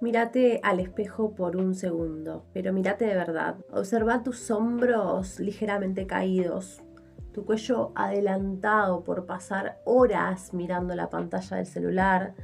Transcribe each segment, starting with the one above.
Mírate al espejo por un segundo, pero mírate de verdad. Observa tus hombros ligeramente caídos, tu cuello adelantado por pasar horas mirando la pantalla del celular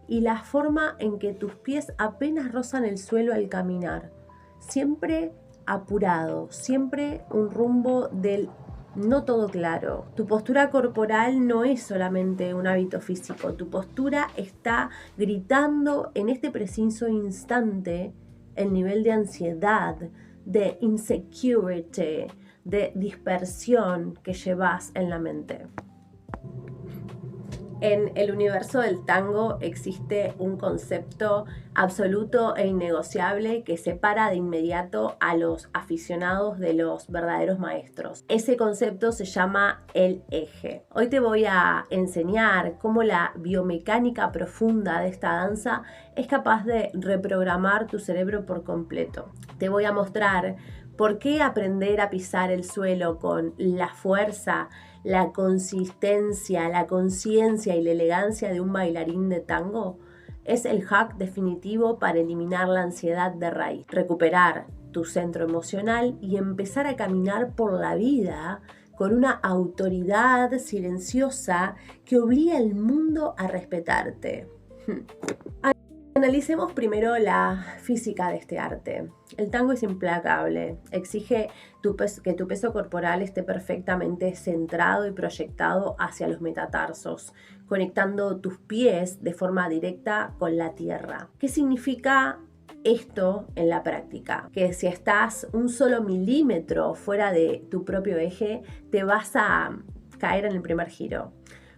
y la forma en que tus pies apenas rozan el suelo al caminar. Siempre apurado, siempre un rumbo del no todo claro. Tu postura corporal no es solamente un hábito físico, tu postura está gritando en este preciso instante el nivel de ansiedad, de insecurity, de dispersión que llevas en la mente. En el universo del tango existe un concepto absoluto e innegociable que separa de inmediato a los aficionados de los verdaderos maestros. Ese concepto se llama el eje. Hoy te voy a enseñar cómo la biomecánica profunda de esta danza es capaz de reprogramar tu cerebro por completo. Te voy a mostrar por qué aprender a pisar el suelo con la fuerza, la consistencia, la conciencia y la elegancia de un bailarín de tango es el hack definitivo para eliminar la ansiedad de raíz, recuperar tu centro emocional y empezar a caminar por la vida con una autoridad silenciosa que obliga al mundo a respetarte. Analicemos primero la física de este arte. El tango es implacable, exige que tu peso corporal esté perfectamente centrado y proyectado hacia los metatarsos, conectando tus pies de forma directa con la tierra. ¿Qué significa esto en la práctica? Que si estás un solo milímetro fuera de tu propio eje, te vas a caer en el primer giro.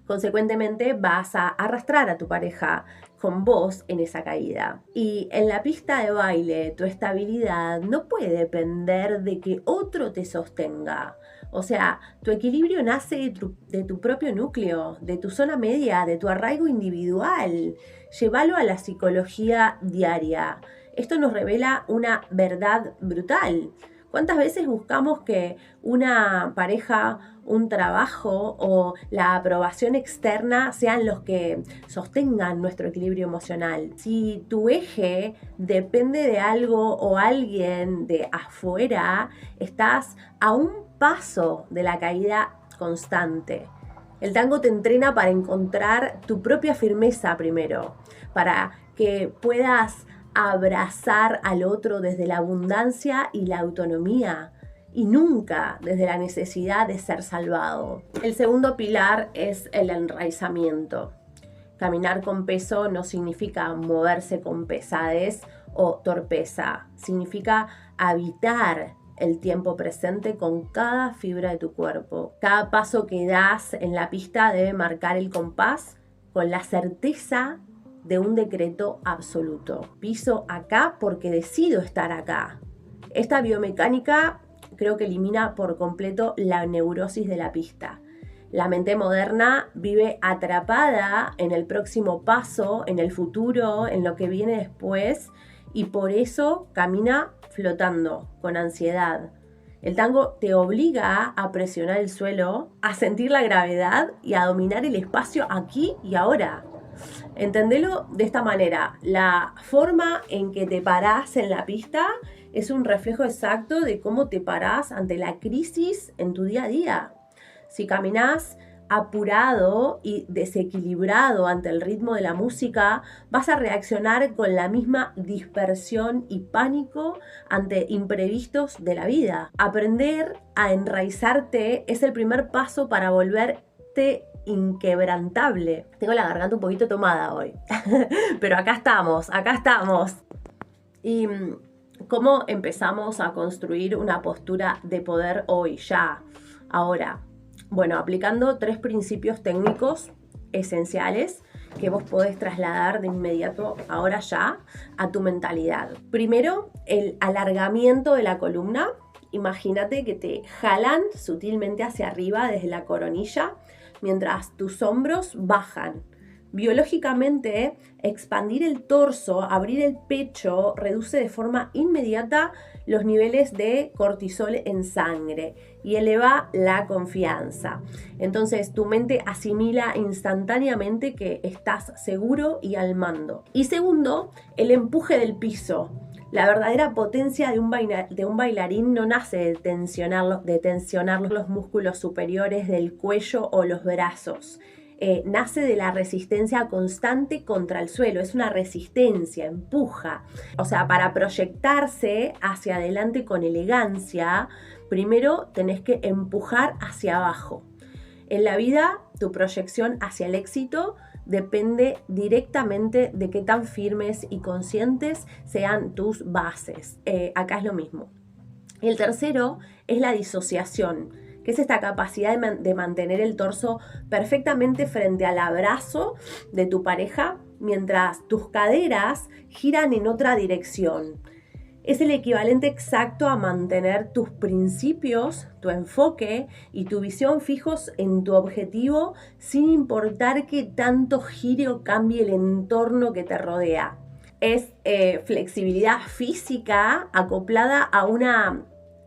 Consecuentemente, vas a arrastrar a tu pareja con vos en esa caída. Y en la pista de baile, tu estabilidad no puede depender de que otro te sostenga. O sea, tu equilibrio nace de tu propio núcleo, de tu zona media, de tu arraigo individual. Llévalo a la psicología diaria. Esto nos revela una verdad brutal. ¿Cuántas veces buscamos que una pareja, un trabajo o la aprobación externa sean los que sostengan nuestro equilibrio emocional? Si tu eje depende de algo o alguien de afuera, estás a un paso de la caída constante. El tango te entrena para encontrar tu propia firmeza primero, para que puedas abrazar al otro desde la abundancia y la autonomía y nunca desde la necesidad de ser salvado. El segundo pilar es el enraizamiento. Caminar con peso no significa moverse con pesadez o torpeza, significa habitar el tiempo presente con cada fibra de tu cuerpo. Cada paso que das en la pista debe marcar el compás con la certeza de un decreto absoluto. Piso acá porque decido estar acá. Esta biomecánica creo que elimina por completo la neurosis de la pista. La mente moderna vive atrapada en el próximo paso, en el futuro, en lo que viene después, y por eso camina flotando, con ansiedad. El tango te obliga a presionar el suelo, a sentir la gravedad y a dominar el espacio aquí y ahora. Entendelo de esta manera: la forma en que te parás en la pista es un reflejo exacto de cómo te parás ante la crisis en tu día a día. Si caminás apurado y desequilibrado ante el ritmo de la música, vas a reaccionar con la misma dispersión y pánico ante imprevistos de la vida. Aprender a enraizarte es el primer paso para volverte inquebrantable. Tengo la garganta un poquito tomada hoy, pero acá estamos. ¿Y cómo empezamos a construir una postura de poder hoy, ya, ahora? Bueno, aplicando 3 principios técnicos esenciales que vos podés trasladar de inmediato, ahora ya, a tu mentalidad. Primero, el alargamiento de la columna. Imagínate que te jalan sutilmente hacia arriba desde la coronilla, mientras tus hombros bajan. Biológicamente, expandir el torso, abrir el pecho, reduce de forma inmediata los niveles de cortisol en sangre y eleva la confianza. Entonces tu mente asimila instantáneamente que estás seguro y al mando. Y segundo, el empuje del piso. La verdadera potencia de un bailarín no nace de tensionar los músculos superiores del cuello o los brazos. Nace de la resistencia constante contra el suelo. Es una resistencia, empuja. O sea, para proyectarse hacia adelante con elegancia, primero tenés que empujar hacia abajo. En la vida, tu proyección hacia el éxito depende directamente de qué tan firmes y conscientes sean tus bases. Acá es lo mismo. El tercero es la disociación, que es esta capacidad de mantener el torso perfectamente frente al abrazo de tu pareja mientras tus caderas giran en otra dirección. Es el equivalente exacto a mantener tus principios, tu enfoque y tu visión fijos en tu objetivo sin importar qué tanto gire o cambie el entorno que te rodea. Es flexibilidad física acoplada a una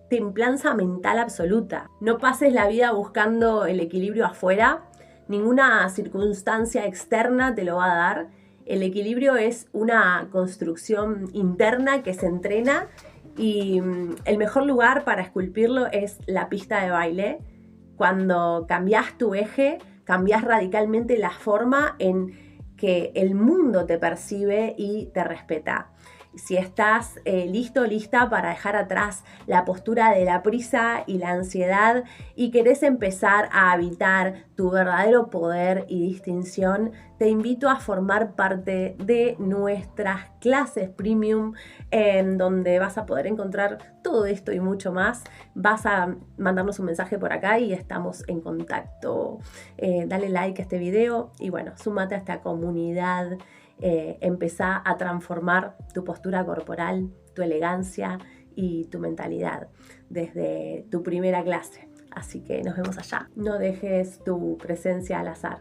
templanza mental absoluta. No pases la vida buscando el equilibrio afuera, ninguna circunstancia externa te lo va a dar. El equilibrio es una construcción interna que se entrena y el mejor lugar para esculpirlo es la pista de baile. Cuando cambias tu eje, cambias radicalmente la forma en que el mundo te percibe y te respeta. Si estás listo, lista para dejar atrás la postura de la prisa y la ansiedad y querés empezar a habitar tu verdadero poder y distinción, te invito a formar parte de nuestras clases premium en donde vas a poder encontrar todo esto y mucho más. Vas a mandarnos un mensaje por acá y estamos en contacto. Dale like a este video y bueno, súmate a esta comunidad. Empezá a transformar tu postura corporal, tu elegancia y tu mentalidad desde tu primera clase. Así que nos vemos allá. No dejes tu presencia al azar.